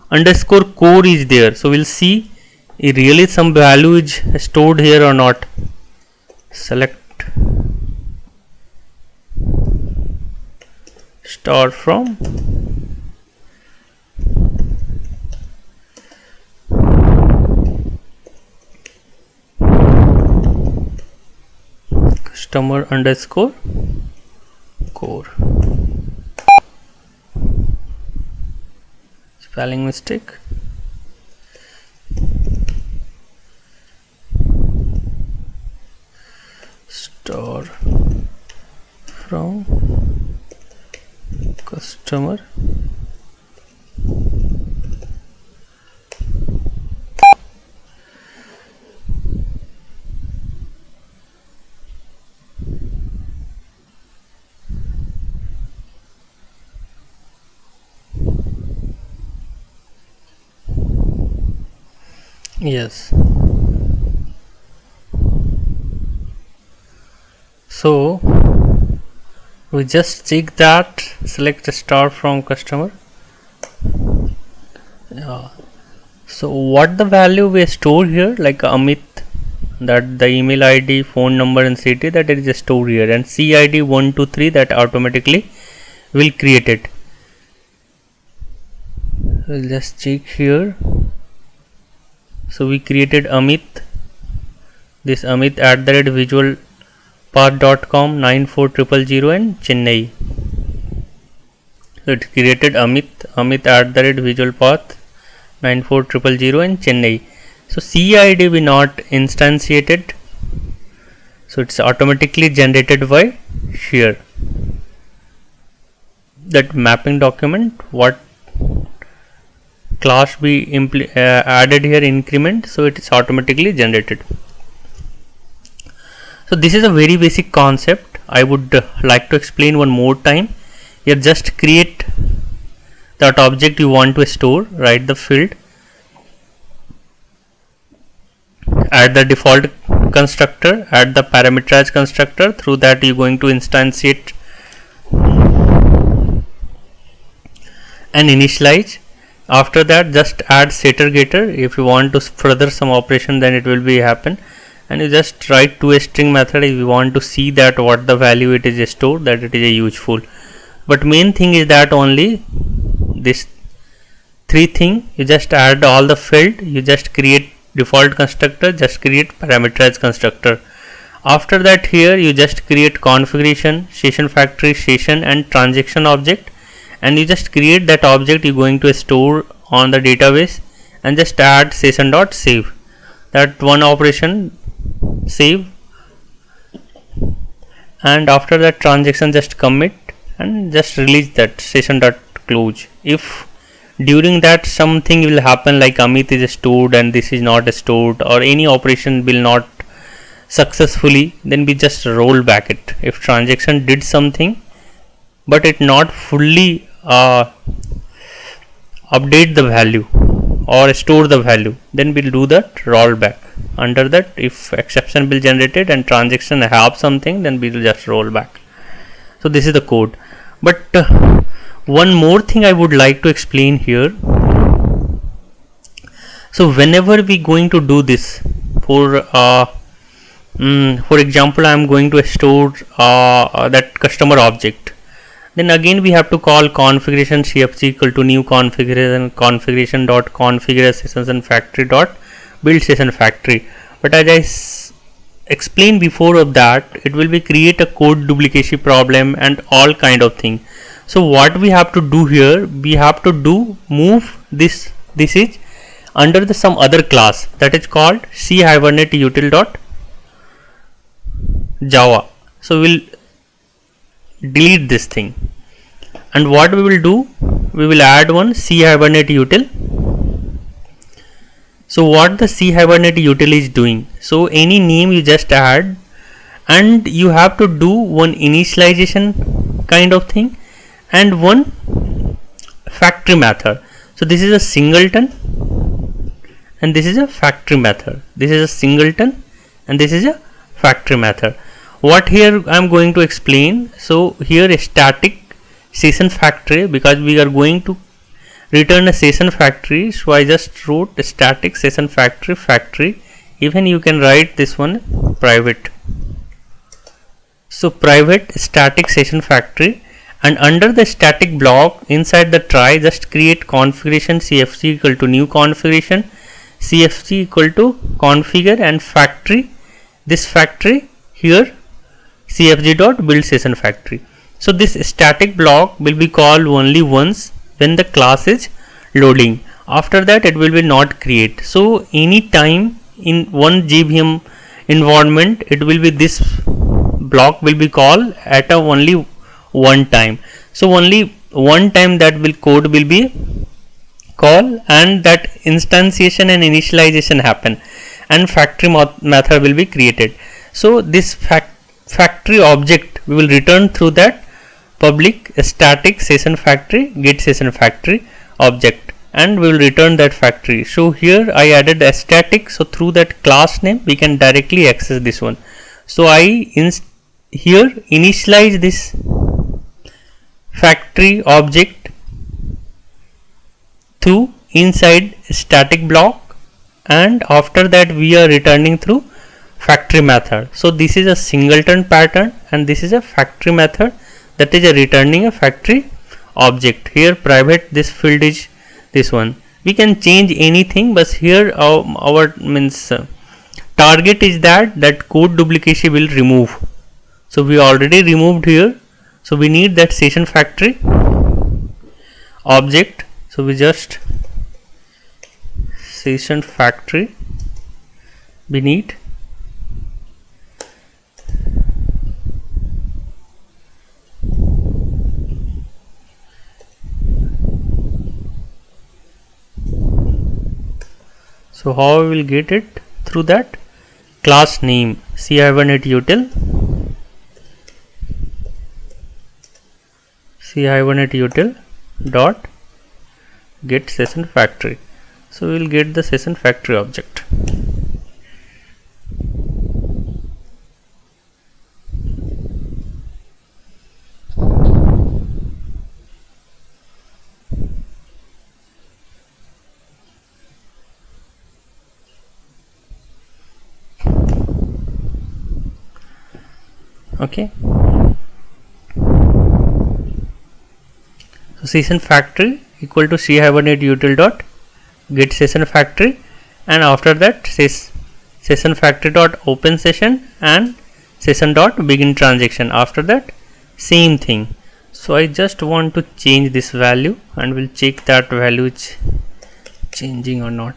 underscore core is there. So we'll see really some value is stored here or not. Select start from customer underscore core. Spelling mistake. Store from customer yes. So we just check that, select star from customer. Yeah. So what the value we store here, like Amit, that the email ID, phone number and city, that is stored here, and CID 123 that automatically will create it. We'll just check here. So we created Amit, this Amit @visualpath.com 94000 and Chennai. So it created Amit @visualpath 94000 and Chennai. So CID we not instantiated, so it's automatically generated by here. That mapping document, what class we added here, increment, so it is automatically generated. So this is a very basic concept. I would like to explain one more time. Here just create that object you want to store, write the field, add the default constructor, add the parameterized constructor, through that you are going to instantiate and initialize. After that just add setter getter. If you want to further some operation, then it will be happen, and you just write to a string method if you want to see that what the value it is stored, that it is a useful. But main thing is that only this three thing, you just add all the field, you just create default constructor, just create parameterized constructor. After that, here you just create configuration, session factory, session and transaction object, and you just create that object you're going to store on the database, and just add session.save. That one operation, save, and after that transaction just commit and just release that session.close. If during that something will happen like Amit is stored and this is not stored, or any operation will not successfully, then we just roll back it. If transaction did something but it not fully update the value or store the value, then we'll do that rollback. Under that, if exception will generated and transaction have something, then we'll just roll back. So this is the code. But one more thing I would like to explain here. So whenever we going to do this, for example, I am going to store that customer object. Then again we have to call configuration cfg equal to new configuration dot configure session factory dot build session factory. But as I explained before of that, it will be create a code duplication problem and all kind of thing. So what we have to do here, we have to do move this is under the some other class that is called c-hibernate util dot java. So we'll delete this thing, and what we will do, we will add one c-hibernate util. So what the c-hibernate util is doing, so any name you just add, and you have to do one initialization kind of thing and one factory method. So this is a singleton and this is a factory method. This is a singleton and this is a factory method. What here I am going to explain. So here a static session factory, because we are going to return a session factory, so I just wrote a static session factory. Even you can write this one private. So private static session factory, and under the static block inside the try, just create configuration cfg equal to new configuration cfg equal to configure and factory, this factory here cfg dot build session factory. So this static block will be called only once when the class is loading. After that it will be not create. So any time in one JVM environment, it will be this block will be called at a only one time. So only one time that will code will be call, and that instantiation and initialization happen, and factory method will be created. So this factory object we will return through that public static session factory get session factory object, and we will return that factory. So here I added a static, so through that class name we can directly access this one. So I here initialize this factory object through inside static block, and after that we are returning through factory method. So this is a singleton pattern and this is a factory method, that is a returning a factory object. Here private, this field is this one. We can change anything, but here our means target is that code duplication will remove. So we already removed here, so we need that session factory object. So we just session factory we need. So how we will get it? Through that class name c-hibernate util dot get session factory. So we will get the session factory object. Okay. So session factory equal to c-hibernate util dot get session factory, and after that session factory dot open session and session dot begin transaction. After that same thing. So I just want to change this value and we'll check that value is changing or not.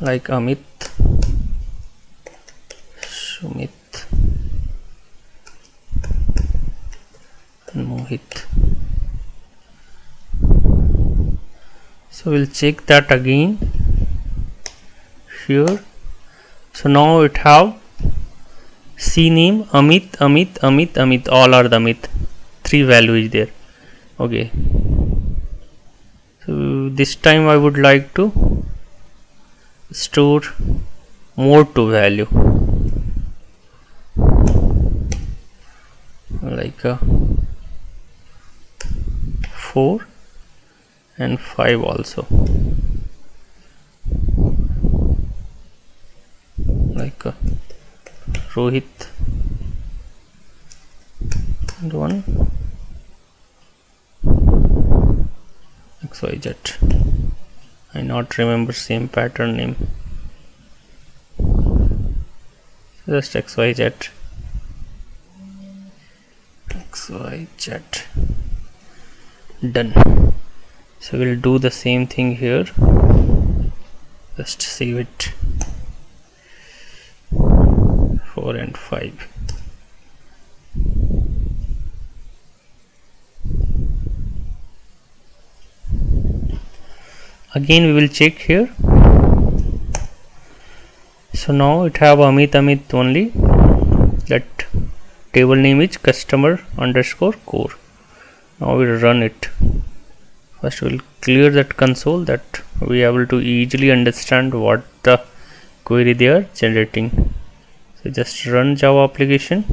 Like Amit, Sumit and Mohit. So we'll check that again here. So now it have C name Amit, Amit, Amit, Amit, all are the Amit. 3 value is there. Okay. So this time I would like to store more to value, like 4 and 5 also, like Rohit and 1 XYZ. I not remember same pattern name, just XYZ. Done. So we'll do the same thing here, just save it. 4 and 5. Again we will check here. So now it have Amit, Amit only. That table name is customer underscore core. Now we'll run it. First we'll clear that console, that we are able to easily understand what the query they are generating. So just run Java application.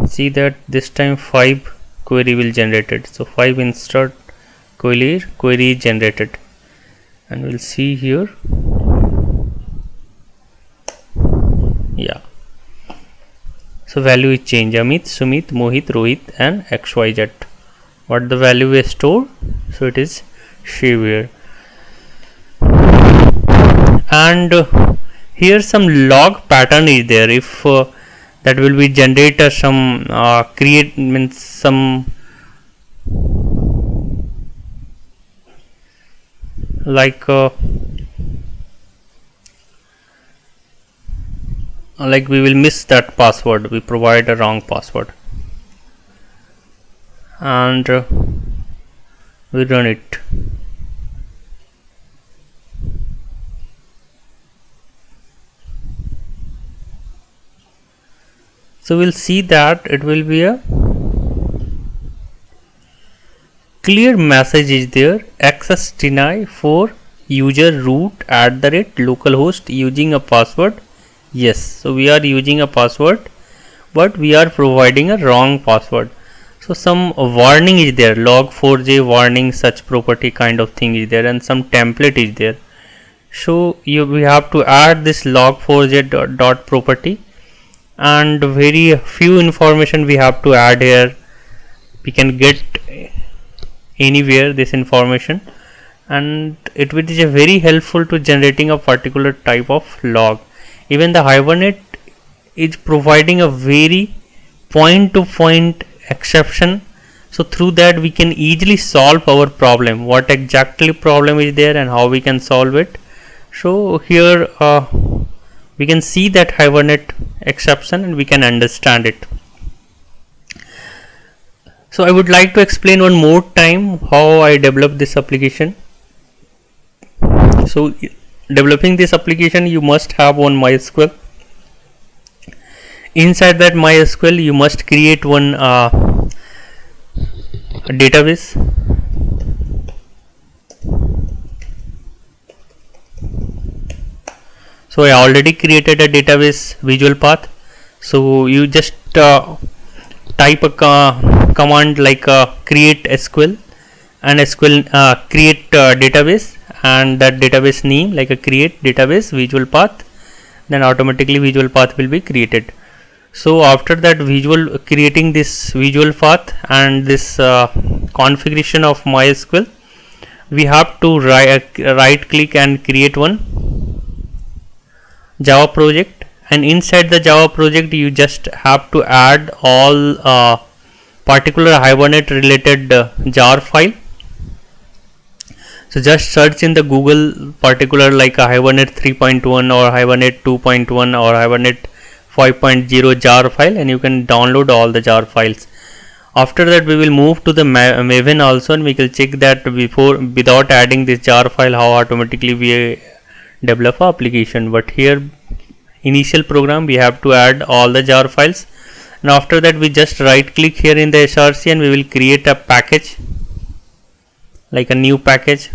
See that this time 5 query will generated. So 5 insert query generated, and we'll see here. Yeah. So value is changed. Amit, Sumit, Mohit, Rohit and XYZ. What the value we store? So it is Shiver. And here some log pattern is there. If that will be generator some create means some like we will miss that password, we provide a wrong password, and we run it. So we'll see that it will be a clear message is there, access deny for user root @localhost using a password. Yes, so we are using a password, but we are providing a wrong password. So some warning is there, log4j warning such property kind of thing is there, and some template is there. So we have to add this log4j dot property, and very few information we have to add here. We can get anywhere this information, and it is a very helpful to generating a particular type of log. Even the Hibernate is providing a very point to point exception, so through that we can easily solve our problem, what exactly problem is there and how we can solve it. So here we can see that Hibernate exception and we can understand it. So I would like to explain one more time how I develop this application. So developing this application, you must have one MySQL. Inside that MySQL you must create one database. So I already created a database visual path. So you just type a command like create SQL and SQL create database, and that database name like a create database visual path, then automatically visual path will be created. So after that visual creating this visual path and this configuration of MySQL, we have to right click and create one Java project, and inside the Java project you just have to add all particular Hibernate related jar file. So just search in the Google particular like a Hibernate 3.1 or Hibernate 2.1 or Hibernate 5.0 jar file, and you can download all the jar files. After that we will move to the Maven also, and we will check that without adding this jar file how automatically we develop a application. But here initial program we have to add all the jar files, and after that we just right click here in the src and we will create a package like a new package,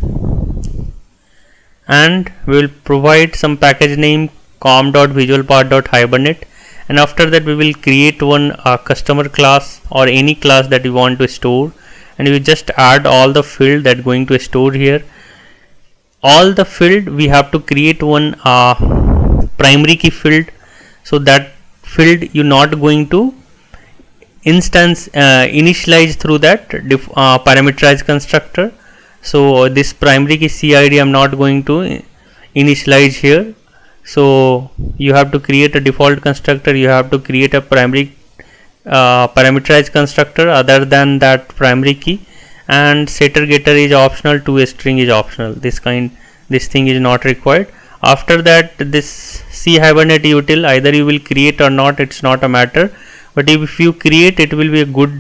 and we will provide some package name com.visualpath.hibernate, and after that we will create one customer class or any class that you want to store, and we just add all the field that going to store here. All the field we have to create one primary key field, so that field you not going to initialize through that parameterized constructor. So this primary key CID I am not going to initialize here. So you have to create a default constructor, you have to create a primary parameterized constructor other than that primary key, and setter getter is optional, to a string is optional. This thing is not required. After that this C Hibernate util either you will create or not, it's not a matter, but if you create it will be a good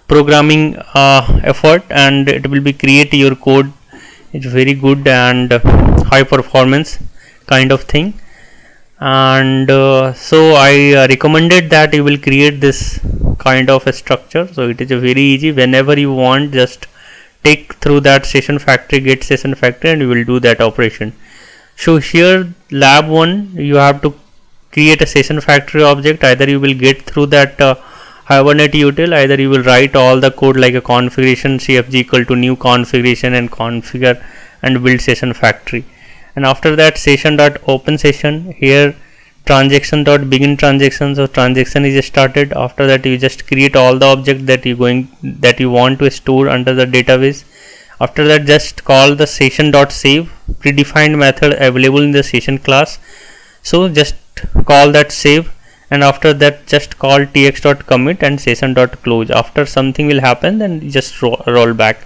programming effort, and it will be create your code. It's very good and high performance kind of thing, and so I recommended that you will create this kind of a structure. So it is a very easy, whenever you want just take through that session factory, get session factory, and you will do that operation. So here lab 1 you have to create a session factory object, either you will get through that Hibernate util, either you will write all the code like a configuration cfg equal to new configuration and configure and build session factory, and after that session dot open session, here transaction dot begin transaction, so transaction is started. After that you just create all the object that you want to store under the database. After that just call the session dot save, predefined method available in the session class, so just call that save, and after that just call tx dot commit and session dot close. After something will happen, then just roll back.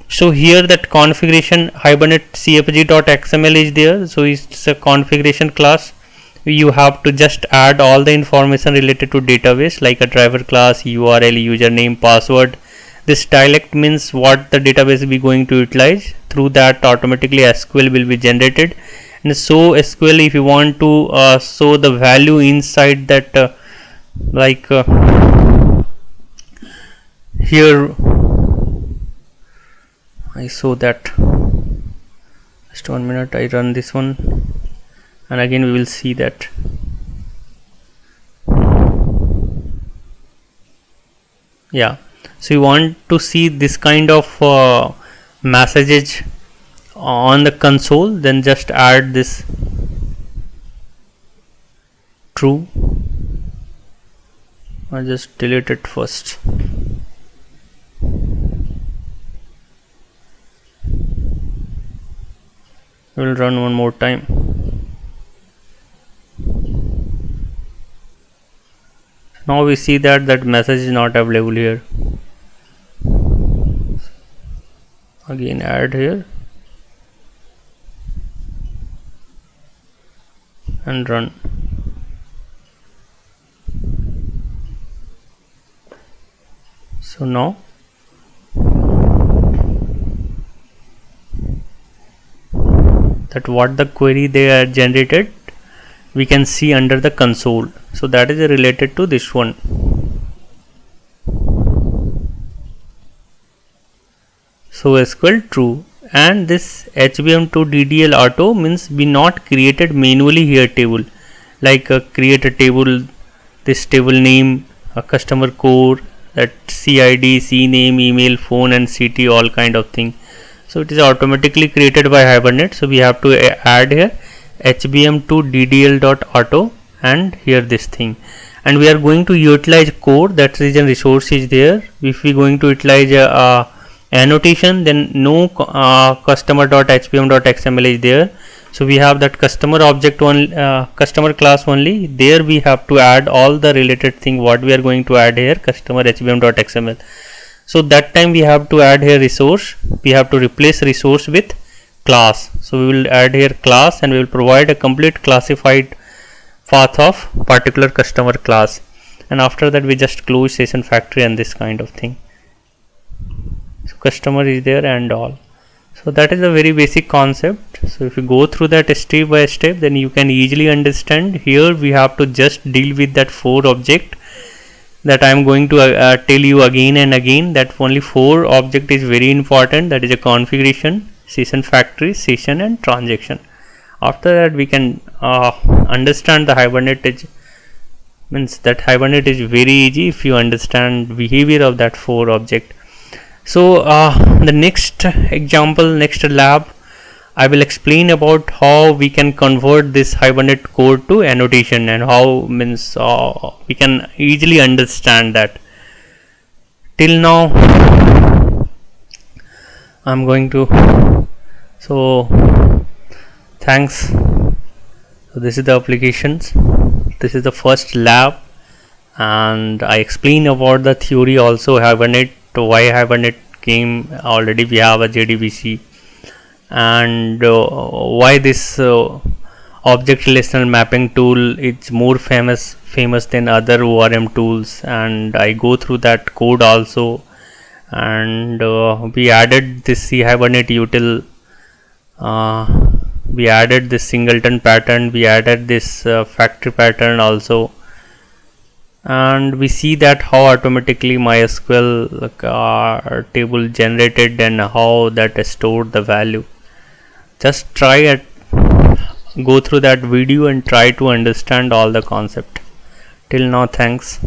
So here that configuration Hibernate cfg.xml is there, so it's a configuration class. You have to just add all the information related to database like a driver class, URL, username, password. This dialect means what the database will be going to utilize. Through that automatically SQL will be generated, and so SQL if you want to show the value inside that here I show that. Just 1 minute, I run this one, and again we will see that. Yeah, so you want to see this kind of messages on the console, then just add this true. I'll just delete it first. We'll run one more time. Now we see that message is not available here. Again add here and run. So now that what the query they are generated we can see under the console, so that is related to this one. So SQL true, and this HBM2 DDL auto means we not created manually here table, like create a table, this table name, a customer code, that CID, CNAME, email, phone and CT, all kind of thing. So it is automatically created by Hibernate, so we have to add here HBM2 DDL.auto and here this thing, and we are going to utilize core, that reason resource is there. If we going to utilize annotation, then no customer.hpm.xml is there. So we have that customer object one, customer class only. There we have to add all the related thing what we are going to add here, customer hpm.xml. So that time we have to add here resource. We have to replace resource with class. So we will add here class and we will provide a complete classified path of particular customer class. And after that we just close session factory and this kind of thing. So customer is there and all. So that is a very basic concept. So if you go through that step by step, then you can easily understand. Here we have to just deal with that 4 object that I am going to tell you again and again, that only 4 object is very important. That is a configuration, session factory, session and transaction. After that we can understand the Hibernate. Means that Hibernate is very easy if you understand behavior of that 4 object. So the next example, next lab, I will explain about how we can convert this Hibernate code to annotation and how means we can easily understand that. Till now I'm going to, so thanks. So this is the applications. This is the first lab and I explain about the theory also, Hibernate, why Hibernate came. Already we have a JDBC and why this object relational mapping tool is more famous than other ORM tools, and I go through that code also. And we added this Hibernate util, we added this singleton pattern, we added this factory pattern also, and we see that how automatically MySQL table generated and how that stored the value. Just try it, go through that video and try to understand all the concept. Till now, thanks.